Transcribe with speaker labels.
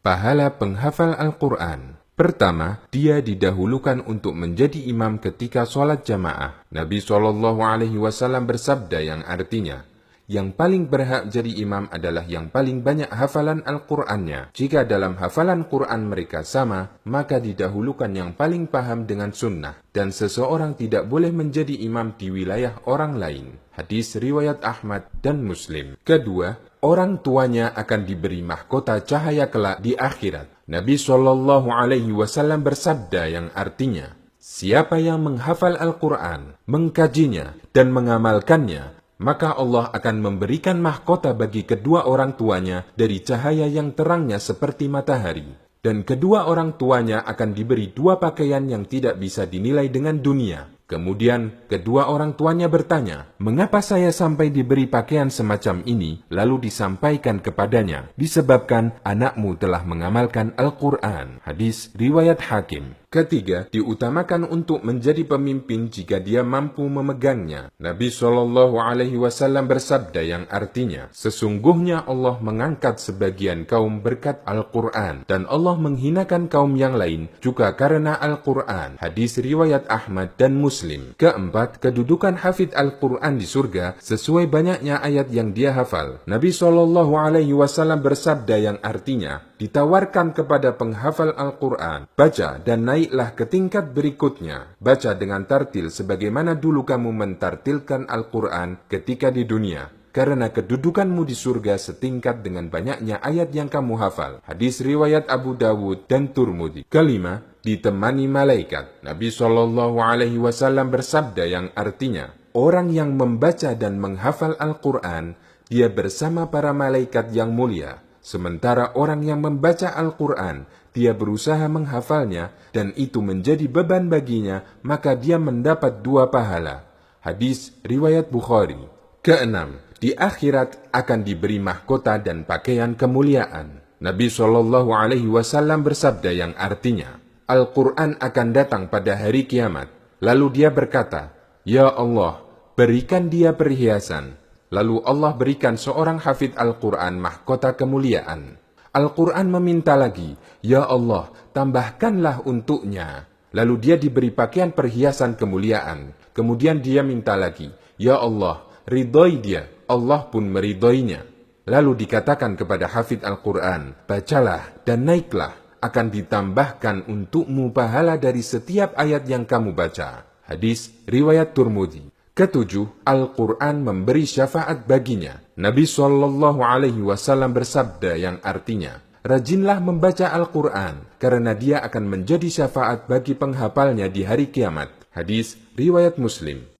Speaker 1: Pahala penghafal Al-Quran. Pertama, dia didahulukan untuk menjadi imam ketika sholat jamaah. Nabi SAW bersabda yang artinya, yang paling berhak jadi imam adalah yang paling banyak hafalan Al-Qur'annya. Jika dalam hafalan Qur'an mereka sama, maka didahulukan yang paling paham dengan sunnah. Dan seseorang tidak boleh menjadi imam di wilayah orang lain. Hadis riwayat Ahmad dan Muslim. Kedua, orang tuanya akan diberi mahkota cahaya kelak di akhirat. Nabi SAW bersabda yang artinya, siapa yang menghafal Al-Quran, mengkajinya, dan mengamalkannya, maka Allah akan memberikan mahkota bagi kedua orang tuanya dari cahaya yang terangnya seperti matahari. Dan kedua orang tuanya akan diberi dua pakaian yang tidak bisa dinilai dengan dunia. Kemudian kedua orang tuanya bertanya, mengapa saya sampai diberi pakaian semacam ini? Lalu disampaikan kepadanya, disebabkan anakmu telah mengamalkan Al-Quran. Hadis riwayat Hakim. Ketiga, diutamakan untuk menjadi pemimpin jika dia mampu memegangnya. Nabi SAW bersabda yang artinya, sesungguhnya Allah mengangkat sebagian kaum berkat Al-Quran, dan Allah menghinakan kaum yang lain juga karena Al-Quran. Hadis riwayat Ahmad dan Muslim. Keempat, kedudukan hafidh Al-Quran di surga sesuai banyaknya ayat yang dia hafal. Nabi SAW bersabda yang artinya, ditawarkan kepada penghafal Al-Quran, baca dan naiklah ke tingkat berikutnya. Baca dengan tartil sebagaimana dulu kamu mentartilkan Al-Quran ketika di dunia, karena kedudukanmu di surga setingkat dengan banyaknya ayat yang kamu hafal. Hadis riwayat Abu Dawud dan Turmudi. Kelima, ditemani malaikat. Nabi SAW bersabda yang artinya, orang yang membaca dan menghafal Al-Quran, dia bersama para malaikat yang mulia. Sementara orang yang membaca Al-Quran, dia berusaha menghafalnya, dan itu menjadi beban baginya, maka dia mendapat dua pahala. Hadis riwayat Bukhari. Keenam, di akhirat akan diberi mahkota dan pakaian kemuliaan. Nabi SAW bersabda yang artinya, Al-Quran akan datang pada hari kiamat. Lalu dia berkata, ya Allah, berikan dia perhiasan. Lalu Allah berikan seorang hafidh Al-Quran mahkota kemuliaan. Al-Quran meminta lagi, ya Allah, tambahkanlah untuknya. Lalu dia diberi pakaian perhiasan kemuliaan. Kemudian dia minta lagi, ya Allah, ridhoi dia. Allah pun meridhoinya. Lalu dikatakan kepada hafidh Al-Quran, bacalah dan naiklah, akan ditambahkan untukmu pahala dari setiap ayat yang kamu baca. Hadis riwayat Turmudi. Ketujuh, Al-Quran memberi syafaat baginya. Nabi SAW bersabda yang artinya, rajinlah membaca Al-Quran, karena dia akan menjadi syafaat bagi penghafalnya di hari kiamat. Hadis riwayat Muslim.